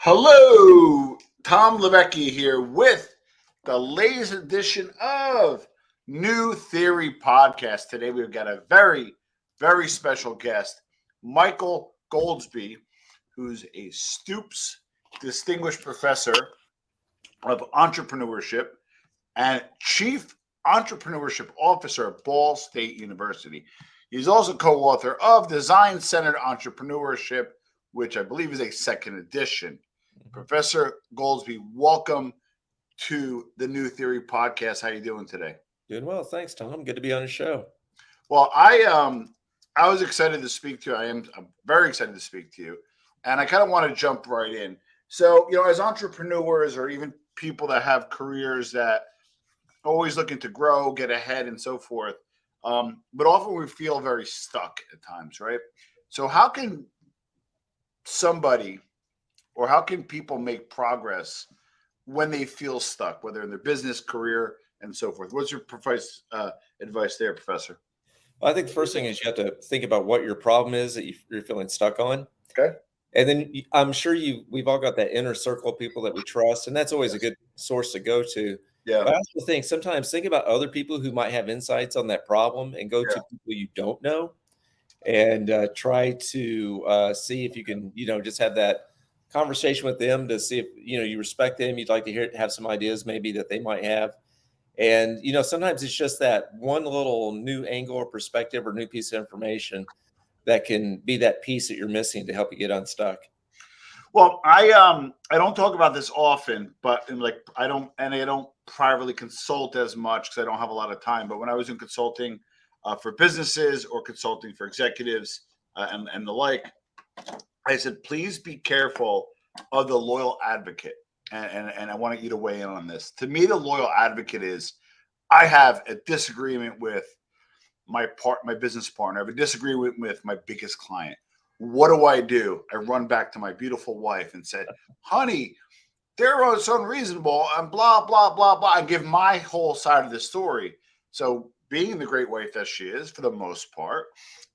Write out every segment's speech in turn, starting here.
Hello, Tom Levecki here with the latest edition of New Theory Podcast. Today we've got a very special guest, Michael Goldsby, who's a Stoops Distinguished Professor of Entrepreneurship and Chief Entrepreneurship Officer at Ball State University. He's also co-author of Deisgn-Centered Entrepreneurship, which I believe is a second edition. Professor Goldsby, welcome to the New Theory Podcast. How are you doing today? Doing well, thanks, Tom. Good to be on the show. Well, I was excited to speak to you. I'm very excited to speak to you, and I kind of want to jump right in. So, as entrepreneurs or even people that have careers that are always looking to grow, get ahead, and so forth, but often we feel very stuck at times, right? So, how can somebody or how can people make progress when they feel stuck, whether in their business, career, and so forth? What's your advice there, Professor? Well, I think the first thing is you have to think about what your problem is that you're feeling stuck on. Okay. And then I'm sure we've all got that inner circle of people that we trust, and that's always a good source to go to. Yeah. But I also think about other people who might have insights on that problem and go to people you don't know and try to see if you can, just have that conversation with them to see if, you respect them. You'd like to have some ideas maybe that they might have. And, sometimes it's just that one little new angle or perspective or new piece of information that can be that piece that you're missing to help you get unstuck. Well, I don't talk about this often, but I don't privately consult as much because I don't have a lot of time. But when I was in consulting for businesses or consulting for executives and the like, I said, please be careful of the loyal advocate. And I want you to weigh in on this. To me, the loyal advocate is I have a disagreement with my business partner. I have a disagreement with my biggest client. What do? I run back to my beautiful wife and said, honey, they're so unreasonable and blah, blah, blah, blah. I give my whole side of the story. So being the great wife that she is, for the most part,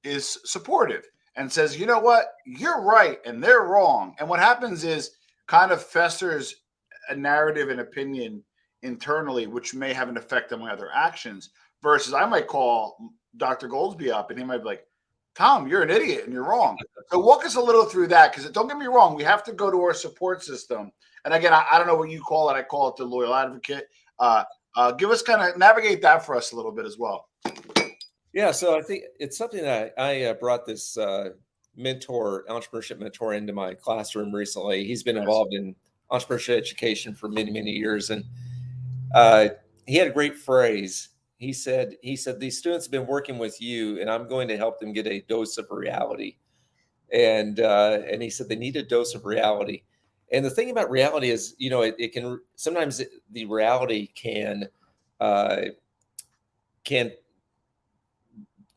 is supportive and says, you know what, you're right and they're wrong. And what happens is kind of festers a narrative and opinion internally, which may have an effect on my other actions, versus I might call Dr. Goldsby up and he might be like, Tom, you're an idiot and you're wrong. So walk us a little through that, because don't get me wrong, we have to go to our support system. And again, I don't know what you call it. I call it the loyal advocate. Give us kind of navigate that for us a little bit as well. Yeah, so I think it's something that I brought this entrepreneurship mentor into my classroom recently. He's been involved in entrepreneurship education for many years, and he had a great phrase. He said, these students have been working with you, and I'm going to help them get a dose of reality. And he said they need a dose of reality. And the thing about reality is, it can sometimes the reality can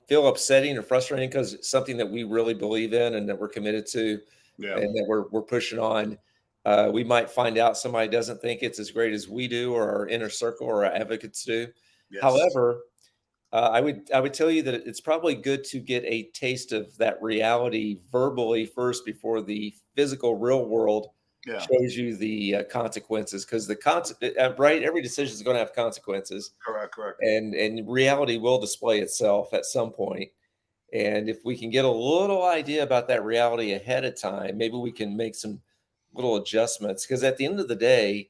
feel upsetting or frustrating because it's something that we really believe in and that we're committed to, and that we're pushing on. We might find out somebody doesn't think it's as great as we do, or our inner circle or our advocates do. Yes. However, I would tell you that it's probably good to get a taste of that reality verbally first before the physical real world shows you the consequences, because right, every decision is going to have consequences. Correct. And reality will display itself at some point. And if we can get a little idea about that reality ahead of time, maybe we can make some little adjustments. Because at the end of the day,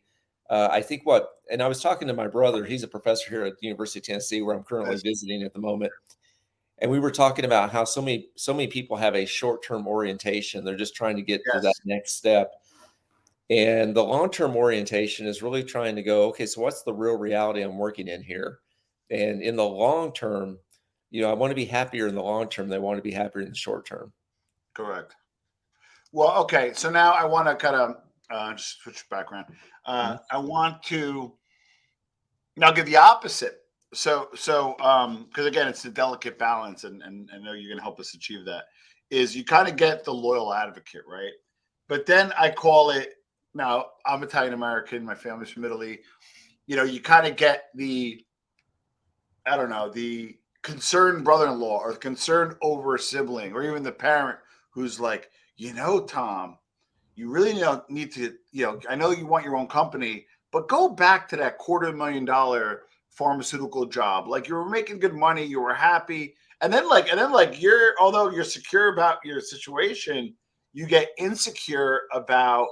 I think and I was talking to my brother, he's a professor here at the University of Tennessee, where I'm currently visiting at the moment. And we were talking about how so many people have a short-term orientation. They're just trying to get to that next step. And the long-term orientation is really trying to go, okay, so what's the real reality I'm working in here? And in the long term, I want to be happier in the long term. They want to be happier in the short term. Correct. Well, okay. So now I want to kind of just switch background. I want to now give the opposite. So because again, it's a delicate balance, and I know you're going to help us achieve that. Is you kind of get the loyal advocate, right? But then I call it. Now I'm Italian American. My family's from Italy. You kind of get the concerned brother-in-law or concerned over a sibling, or even the parent who's like, Tom, you really need to, I know you want your own company, but go back to that $250,000 pharmaceutical job. Like, you were making good money, you were happy. And then although you're secure about your situation, you get insecure about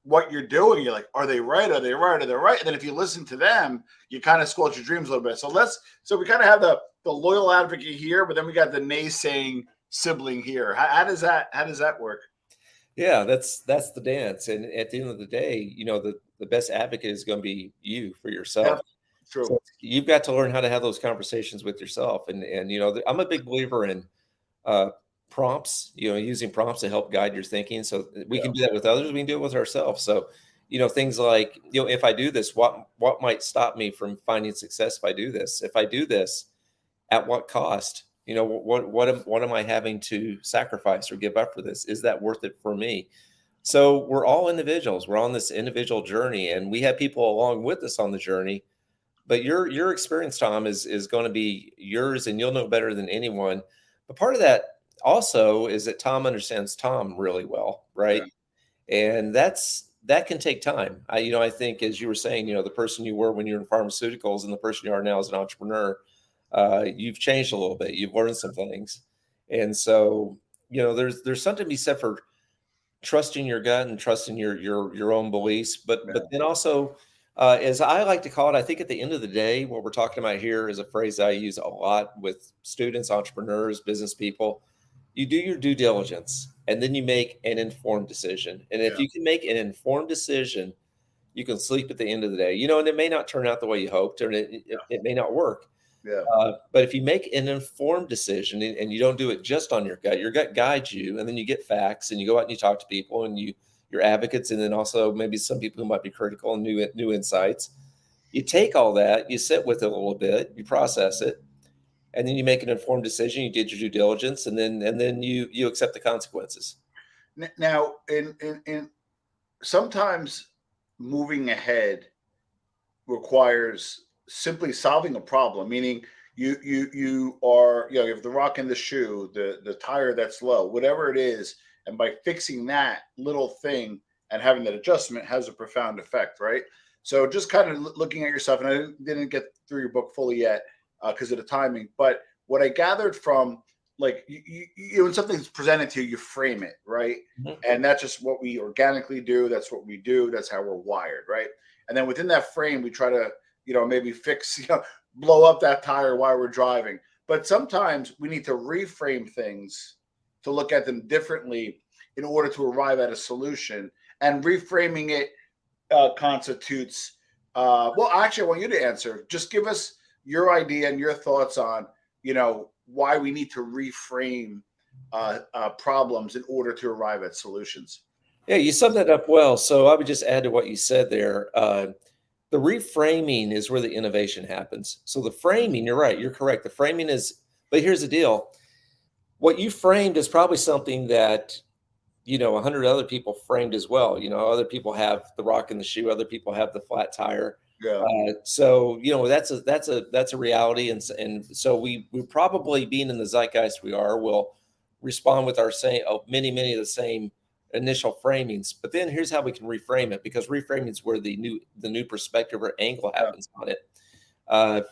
what you're doing. You're like, are they right? Are they right? Are they right? And then if you listen to them, you kind of squelch your dreams a little bit. So we kind of have the loyal advocate here, but then we got the naysaying sibling here. How does that work? Yeah, that's the dance. And at the end of the day, the best advocate is going to be you for yourself. Yep, true. So you've got to learn how to have those conversations with yourself. And I'm a big believer in prompts, using prompts to help guide your thinking. So we can do that with others. We can do it with ourselves. So, things like, if I do this, what might stop me from finding success if I do this? If I do this, at what cost? What am I having to sacrifice or give up for this? Is that worth it for me? So we're all individuals. We're on this individual journey, and we have people along with us on the journey. But your experience, Tom, is going to be yours, and you'll know better than anyone. But part of that also is that Tom understands Tom really well, right? Yeah. And that can take time. I think, as you were saying, the person you were when you were in pharmaceuticals and the person you are now as an entrepreneur, you've changed a little bit. You've learned some things. And so, there's something to be said for trusting your gut and trusting your own beliefs. But then also, as I like to call it, I think at the end of the day, what we're talking about here is a phrase I use a lot with students, entrepreneurs, business people. You do your due diligence, and then you make an informed decision. And if you can make an informed decision, you can sleep at the end of the day, and it may not turn out the way you hoped, or it may not work. Yeah. But if you make an informed decision and you don't do it just on your gut guides you, and then you get facts and you go out and you talk to people and you're advocates, and then also maybe some people who might be critical and new insights. You take all that, you sit with it a little bit, you process it, and then you make an informed decision. You did your due diligence, and then you accept the consequences. Now, in sometimes moving ahead requires simply solving a problem, meaning you have the rock in the shoe, the tire that's low, whatever it is, and by fixing that little thing and having that adjustment has a profound effect, right? So just kind of looking at yourself, and I didn't get through your book fully yet because of the timing, but what I gathered from, like, when something's presented to you, you frame it, right? Mm-hmm. And that's just what we organically do. That's what we do. That's how we're wired, right? And then within that frame, we try to, maybe fix, blow up that tire while we're driving. But sometimes we need to reframe things to look at them differently in order to arrive at a solution. And reframing it constitutes, well, actually, I want you to answer. Just give us your idea and your thoughts on, why we need to reframe problems in order to arrive at solutions. Yeah, you summed that up well. So I would just add to what you said there. The reframing is where the innovation happens. So the framing, you're right, you're correct. The framing is, but here's the deal. What you framed is probably something that, 100 other people framed as well. Other people have the rock in the shoe, other people have the flat tire. Yeah. So, that's a reality. And so we probably, being in the zeitgeist we are, will respond with our many of the same initial framings. But then here's how we can reframe it, because reframing is where the new perspective or angle happens on it.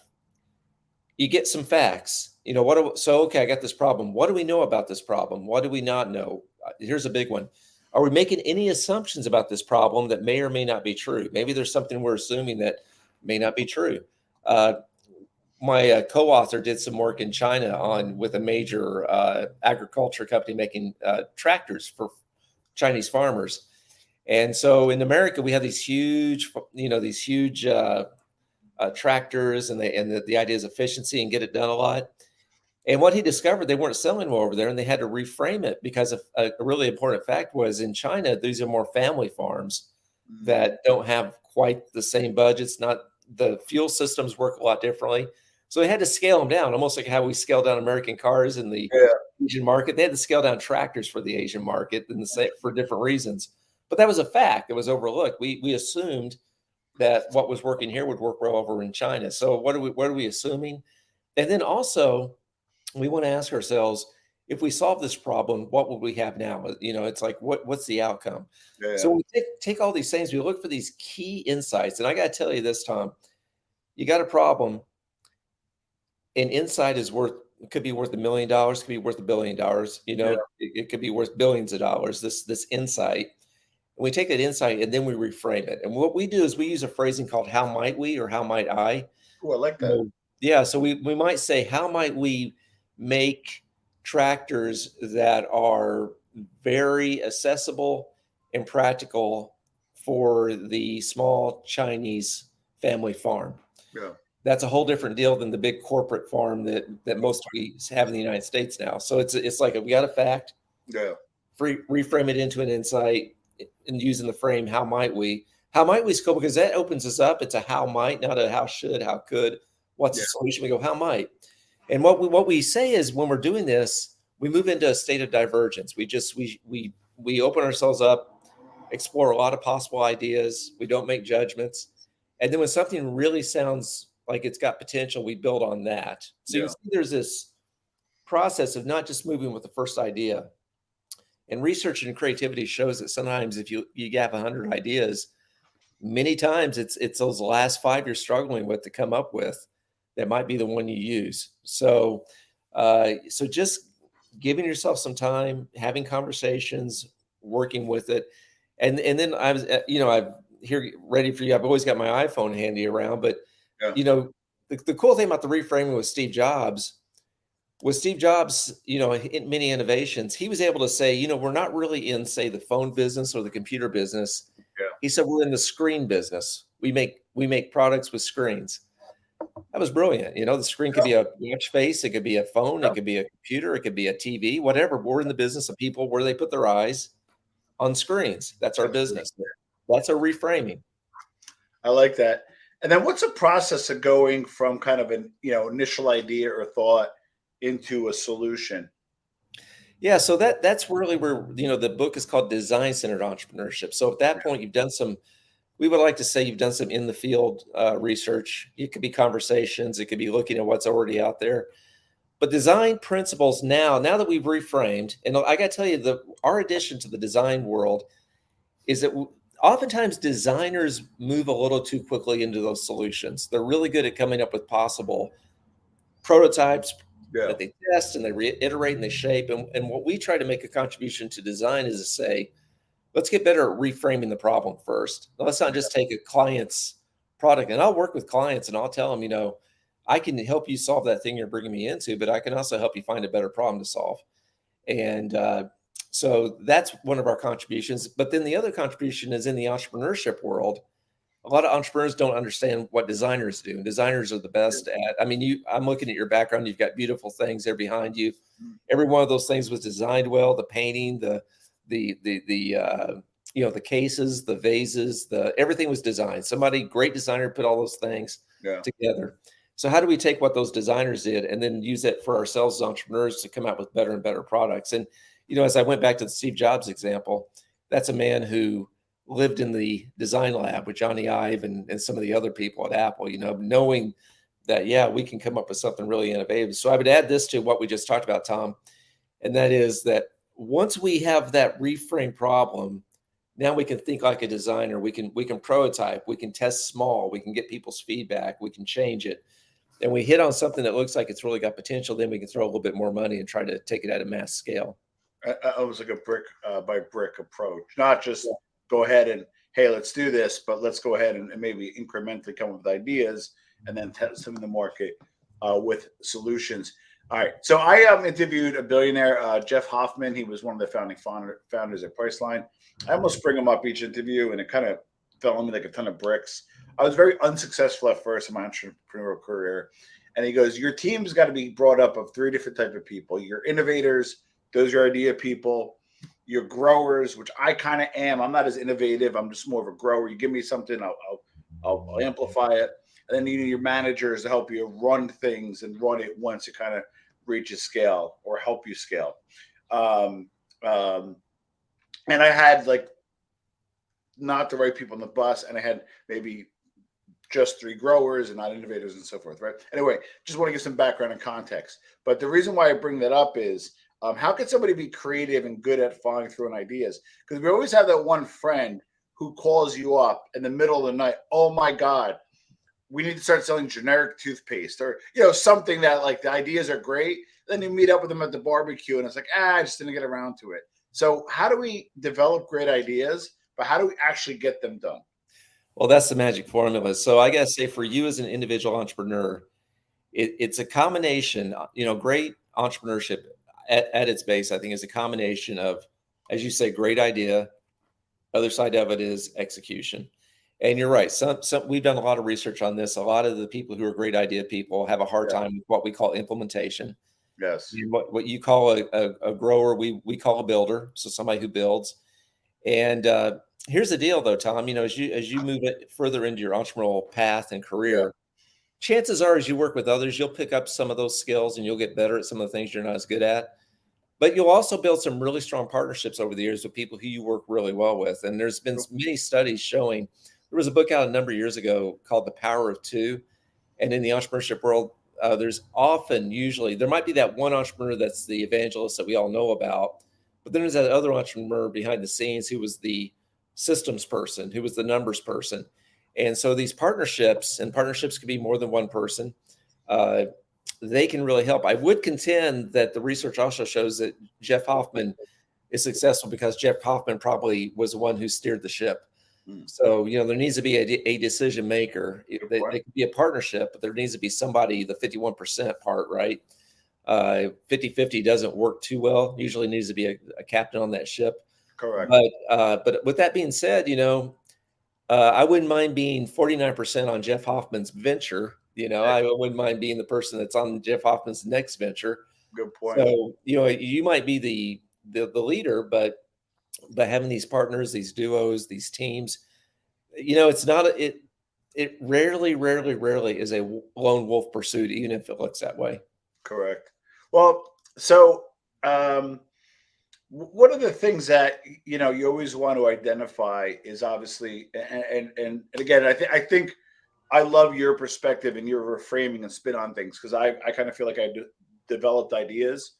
You get some facts. Okay, I got this problem. What do we know about this problem? What do we not know? Here's a big one. Are we making any assumptions about this problem that may or may not be true? Maybe there's something we're assuming that may not be true. My co-author did some work in China with a major agriculture company making tractors for Chinese farmers. And so in America, we have these huge, tractors, and the idea is efficiency and get it done a lot. And what he discovered, they weren't selling well over there, and they had to reframe it, because a really important fact was, in China, these are more family farms that don't have quite the same budgets. The fuel systems work a lot differently. So they had to scale them down, almost like how we scale down American cars in the Asian market. They had to scale down tractors for the Asian market for different reasons. But that was a fact that was overlooked. We assumed that what was working here would work well over in China. So what are we assuming? And then also, we want to ask ourselves, if we solve this problem, what would we have now? It's like, what's the outcome? So Yeah. we take all these things, we look for these key insights. And I got to tell you this, Tom, you got a problem, an insight is worth, it could be worth $1 million, could be worth $1 billion, Yeah. it could be worth billions of dollars, this insight. And we take that insight and then we reframe it. And what we do is we use a phrasing called how might we, or how might I. Oh, I like that. So, yeah, so we might say, how might we make tractors that are very accessible and practical for the small Chinese family farm? Yeah. That's a whole different deal than the big corporate farm that most we have in the United States now. So it's like, we got a fact, Yeah. reframe it into an insight, and using the frame, how might we? How might we is cool because that opens us up. It's a how might, not a how should, how could. What's Yeah. the solution? We go, how might. And what we say is, when we're doing this, we move into a state of divergence. We open ourselves up, explore a lot of possible ideas. We don't make judgments. And then when something really sounds like it's got potential, we build on that. So you Yeah. can see there's this process of not just moving with the first idea. And research and creativity shows that sometimes if you have 100 ideas, many times it's those last 5 you're struggling with to come up with that might be the one you use. So so just giving yourself some time, having conversations, working with it. And then I was I'm here ready for you. I've always got my iPhone handy around, but Yeah. the cool thing about the reframing with Steve Jobs, in many innovations, he was able to say, we're not really in, say, the phone business or the computer business. Yeah. He said, we're in the screen business. We make products with screens. That was brilliant. The screen could be a watch face, it could be a phone, it could be a computer, it could be a TV, whatever. We're in the business of people where they put their eyes on screens. That's our business. That's our reframing. I like that. And then what's the process of going from kind of an initial idea or thought into a solution? Yeah, so that's really where the book is called Design-Centered Entrepreneurship. So at that point, we would like to say you've done some in the field research. It could be conversations, it could be looking at what's already out there. But design principles now that we've reframed, and I got to tell you, our addition to the design world is that oftentimes designers move a little too quickly into those solutions. They're really good at coming up with possible prototypes Yeah. that they test and they reiterate and they shape. And what we try to make a contribution to design is to say, let's get better at reframing the problem first. Let's not just take a client's product. And I'll work with clients and I'll tell them, I can help you solve that thing you're bringing me into, but I can also help you find a better problem to solve. And so that's one of our contributions. But then the other contribution is in the entrepreneurship world. A lot of entrepreneurs don't understand what designers do. Designers are the best at. I mean, I'm looking at your background. You've got beautiful things there behind you. Every one of those things was designed well. The painting, the cases, the vases, everything was designed. Somebody, great designer, put all those things together. So how do we take what those designers did and then use it for ourselves as entrepreneurs to come out with better and better products? And as I went back to the Steve Jobs example, that's a man who lived in the design lab with Johnny Ive and some of the other people at Apple, knowing that, we can come up with something really innovative. So I would add this to what we just talked about, Tom, and that is that once we have that reframe problem, now we can think like a designer. We can prototype, we can test small, we can get people's feedback, we can change it. And we hit on something that looks like it's really got potential, then we can throw a little bit more money and try to take it at a mass scale. I was like a brick by brick approach, not just go ahead and, hey, let's do this, but let's go ahead and maybe incrementally come up with ideas and then test them in the market with solutions. All right. So I interviewed a billionaire, Jeff Hoffman. He was one of the founding founders at Priceline. I almost bring him up each interview, and it kind of fell on me like a ton of bricks. I was very unsuccessful at first in my entrepreneurial career. And he goes, your team's got to be brought up of 3 different types of people. Your innovators, those are idea people. Your growers, which I kind of am. I'm not as innovative. I'm just more of a grower. You give me something, I'll amplify it. And then you need your managers to help you run things and run it once it kind of reaches scale or help you scale. And I had not the right people on the bus, and I had maybe just 3 growers and not innovators and so forth, right? Anyway, just want to give some background and context. But the reason why I bring that up is How can somebody be creative and good at following through on ideas? Because we always have that one friend who calls you up in the middle of the night. Oh my God, we need to start selling generic toothpaste, or something that, like, the ideas are great. Then you meet up with them at the barbecue and it's like, I just didn't get around to it. So how do we develop great ideas, but how do we actually get them done? Well, that's the magic formula. So I gotta say, for you as an individual entrepreneur, it's a combination. Great entrepreneurship at its base, I think, is a combination of, as you say, great idea. Other side of it is execution. And you're right. Some we've done a lot of research on this. A lot of the people who are great idea people have a hard Yeah. time with what we call implementation. Yes. And what you call a grower, we call a builder. So somebody who builds. And here's the deal, though, Tom. As you move it further into your entrepreneurial path and Yeah. career, chances are, as you work with others, you'll pick up some of those skills and you'll get better at some of the things you're not as good at. But you'll also build some really strong partnerships over the years with people who you work really well with. And there's been many studies showing. There was a book out a number of years ago called The Power of Two. And in the entrepreneurship world, there's usually, there might be that one entrepreneur that's the evangelist that we all know about. But then there's that other entrepreneur behind the scenes who was the systems person, who was the numbers person. And so these partnerships, and partnerships could be more than one person, uh, they can really help. I would contend that the research also shows that Jeff Hoffman is successful because Jeff Hoffman probably was the one who steered the ship. So, there needs to be a decision maker. They could be a partnership, but there needs to be somebody, the 51% part, right? 50-50 doesn't work too well. Usually needs to be a captain on that ship. Correct. But with that being said, I wouldn't mind being 49% on Jeff Hoffman's venture. I wouldn't mind being the person that's on Jeff Hoffman's next venture. Good point. So, you might be the leader, but having these partners, these duos, these teams, it's not it rarely is a lone wolf pursuit, even if it looks that way. Correct. Well, so one of the things that you always want to identify is, obviously, and again, I think I love your perspective and your reframing and spin on things, because I kind of feel like I developed ideas,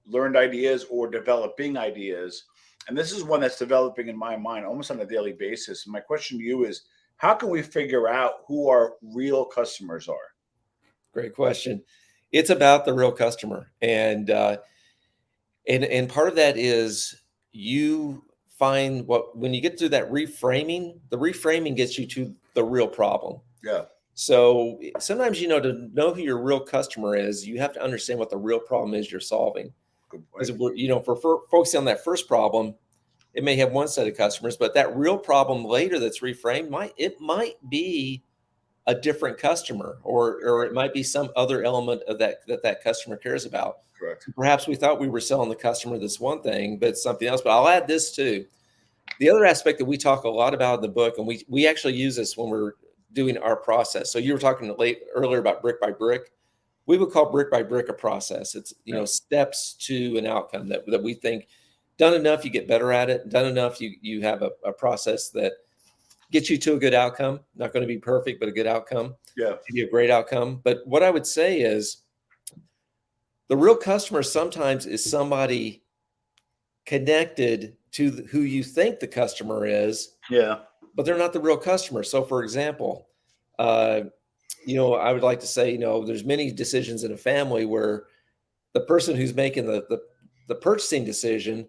learned ideas, or developing ideas. And this is one that's developing in my mind almost on a daily basis. And my question to you is, how can we figure out who our real customers are? Great question. It's about the real customer. And part of that is you find when you get through that reframing, the reframing gets you to the real problem. Yeah. So sometimes, to know who your real customer is, you have to understand what the real problem is you're solving. Because if we're focusing on that first problem, it may have one set of customers, but that real problem later that's reframed might be a different customer, or it might be some other element of that customer cares about. Correct. Perhaps we thought we were selling the customer this one thing, but it's something else. But I'll add this too. The other aspect that we talk a lot about in the book, and we actually use this when we're doing our process. So you were talking earlier about brick by brick. We would call brick by brick a process. It's steps to an outcome that we think, done enough, you get better at it. Done enough, you have a process that gets you to a good outcome. Not going to be perfect, but a good outcome. Yeah. Maybe a great outcome. But what I would say is, the real customer sometimes is somebody connected to who you think the customer is. Yeah. But they're not the real customer. So, for example, I would like to say, there's many decisions in a family where the person who's making the purchasing decision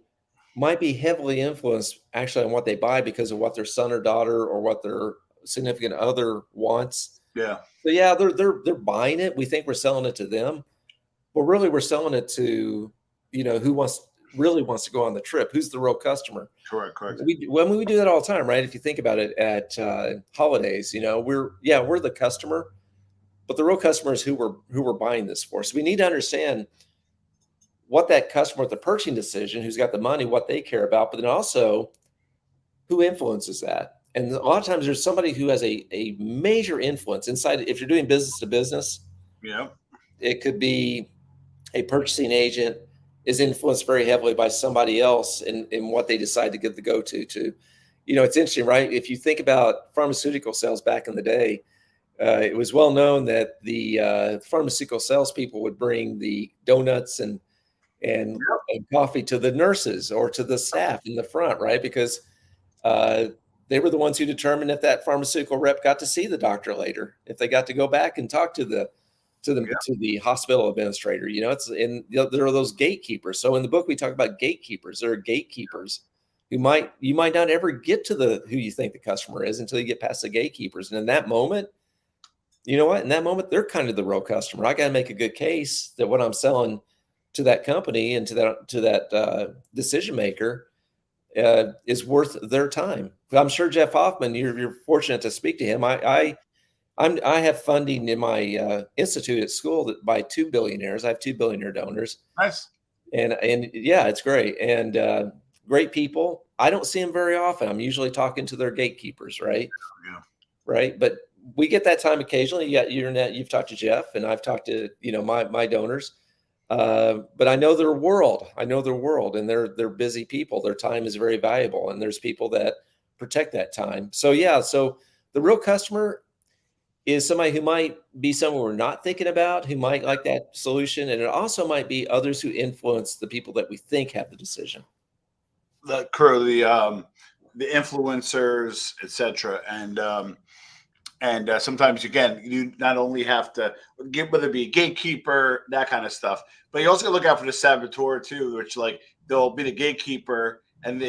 might be heavily influenced actually on what they buy because of what their son or daughter or what their significant other wants. Yeah. So yeah, they're buying it. We think we're selling it to them, but really we're selling it to, who really wants to go on the trip. Who's the real customer? Correct. We do that all the time, right? If you think about it at holidays, we're the customer, but the real customer is who we're buying this for. So we need to understand what that customer with the purchasing decision, who's got the money, what they care about, but then also who influences that. And a lot of times there's somebody who has a major influence inside. If you're doing business to business, it could be a purchasing agent is influenced very heavily by somebody else in what they decide to give the go-to. It's interesting, right? If you think about pharmaceutical sales back in the day, it was well known that the pharmaceutical salespeople would bring the donuts and and coffee to the nurses or to the staff in the front, right? Because uh, they were the ones who determined if that pharmaceutical rep got to see the doctor later, if they got to go back and talk to the hospital administrator. There are those gatekeepers. So in the book we talk about gatekeepers. There are gatekeepers you might not ever get to who you think the customer is until you get past the gatekeepers. And in that moment, you know what? In that moment, they're kind of the real customer. I got to make a good case that what I'm selling to that company and to that decision maker is worth their time. I'm sure Jeff Hoffman, you're fortunate to speak to him. I have funding in my institute at school that by 2 billionaires. I have 2 billionaire donors. Nice. And yeah, it's great. And great people. I don't see them very often. I'm usually talking to their gatekeepers, right? Yeah. Right. But we get that time occasionally. You've talked to Jeff, and I've talked to, my donors. But I know their world. And they're busy people. Their time is very valuable. And there's people that protect that time. So yeah, so the real customer is somebody who might be someone we're not thinking about, who might like that solution. And it also might be others who influence the people that we think have the decision. The crew, the influencers, etc. And sometimes, again, you not only have to get, whether it be a gatekeeper, that kind of stuff, but you also got to look out for the saboteur too, which like they'll be the gatekeeper and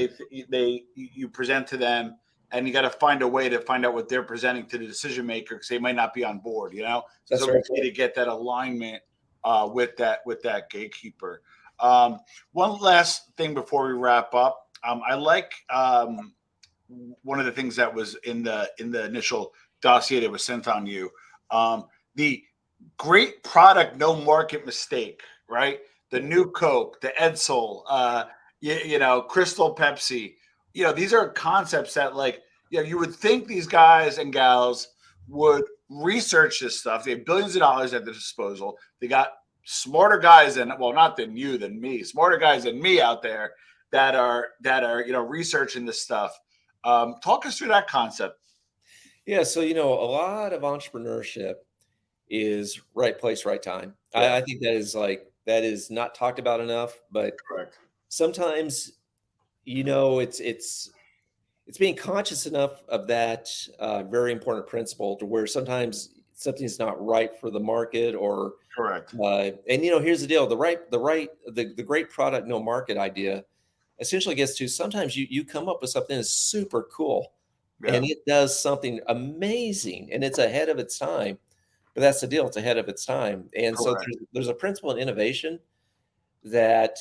you present to them, and you got to find a way to find out what they're presenting to the decision maker because they might not be on board. So That's it's right. okay to get that alignment with that gatekeeper. One last thing before we wrap up. I like one of the things that was in the initial dossier that was sent on you. The great product, no market mistake, right? The new Coke, the Edsel, Crystal Pepsi. These are concepts that you would think these guys and gals would research this stuff. They have billions of dollars at their disposal. They got smarter guys not than you, than me, smarter guys than me out there that are researching this stuff. Talk us through that concept. Yeah, so a lot of entrepreneurship is right place, right time. Yeah. I think that is not talked about enough, but Correct. sometimes it's being conscious enough of that very important principle to where sometimes something's not right for the market or Correct. And here's the deal: the great product, no market idea essentially gets to sometimes you come up with something that's super cool, Yeah. and it does something amazing, and it's ahead of its time. But that's the deal; it's ahead of its time, and so Correct. there's a principle in innovation that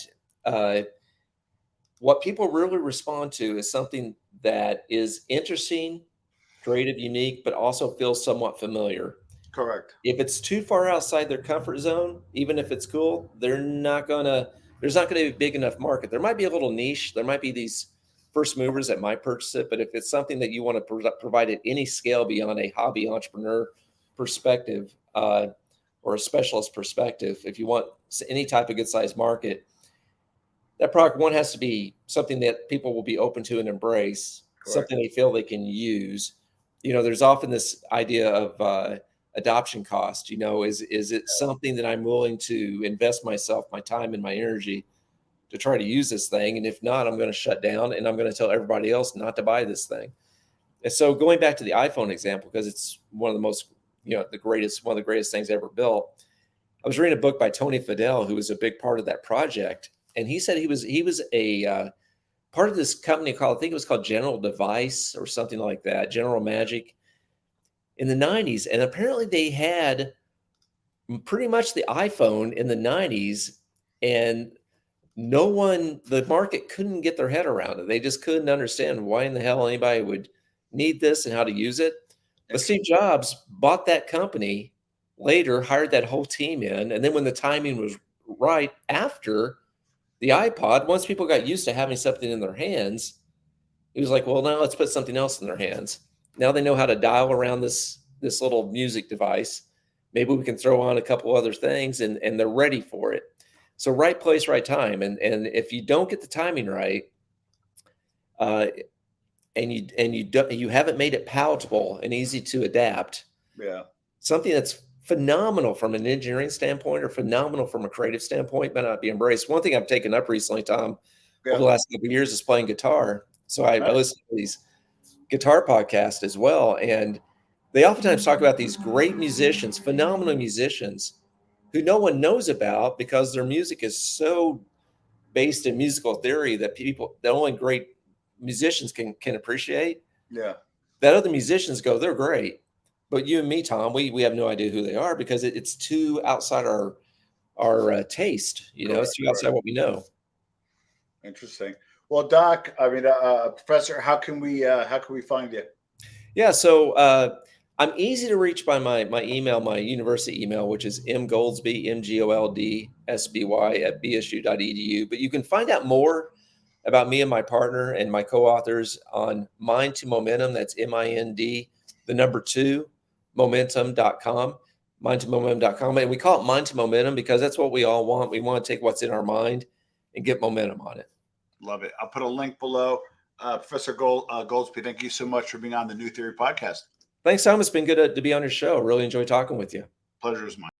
what people really respond to is something that is interesting, creative, unique, but also feels somewhat familiar. Correct. If it's too far outside their comfort zone, even if it's cool, there's not gonna be a big enough market. There might be a little niche. There might be these first movers that might purchase it, but if it's something that you want to provide at any scale beyond a hobby entrepreneur perspective or a specialist perspective, if you want any type of good sized market, that product one has to be something that people will be open to and embrace, Correct. something they feel they can use. There's often this idea of adoption cost. Is it something that I'm willing to invest myself, my time, and my energy to try to use this thing? And if not, I'm going to shut down and I'm going to tell everybody else not to buy this thing. And so going back to the iPhone example, because it's one of the most, one of the greatest things ever built. I was reading a book by Tony Fadell, who was a big part of that project. And he said he was a part of this company I think it was called General Device or something like that, General Magic, in the 90s. And apparently they had pretty much the iPhone in the 90s, and the market couldn't get their head around it. They just couldn't understand why in the hell anybody would need this and how to use it. But Steve Jobs bought that company later, hired that whole team in. And then when the timing was right after the iPod, once people got used to having something in their hands, he was like, well, now let's put something else in their hands. Now they know how to dial around this little music device. Maybe we can throw on a couple other things, and they're ready for it. So right place, right time. And if you don't get the timing right, and you haven't made it palatable and easy to adapt, Yeah. something that's phenomenal from an engineering standpoint or phenomenal from a creative standpoint, may not be embraced. One thing I've taken up recently, Tom, over Yeah. the last couple of years is playing guitar. So I Nice. listen to these guitar podcasts as well. And they oftentimes talk about these great musicians, phenomenal musicians who no one knows about because their music is so based in musical theory that only great musicians can appreciate. Yeah. That other musicians go, they're great. But you and me, Tom, we have no idea who they are because it's too outside our taste. It's too outside what we know. Interesting. Well, Doc, I mean, Professor, how can we find you? Yeah, so I'm easy to reach by my email, my university email, which is mgoldsby, MGOLDSBY at bsu.edu. But you can find out more about me and my partner and my co-authors on Mind to Momentum. That's MIND, the number 2, momentum.com, mindtomomentum.com. And we call it Mind to Momentum because that's what we all want. We want to take what's in our mind and get momentum on it. Love it. I'll put a link below. Professor Goldsby, thank you so much for being on the New Theory podcast. Thanks, Tom. It's been good to be on your show. Really enjoy talking with you. Pleasure is mine.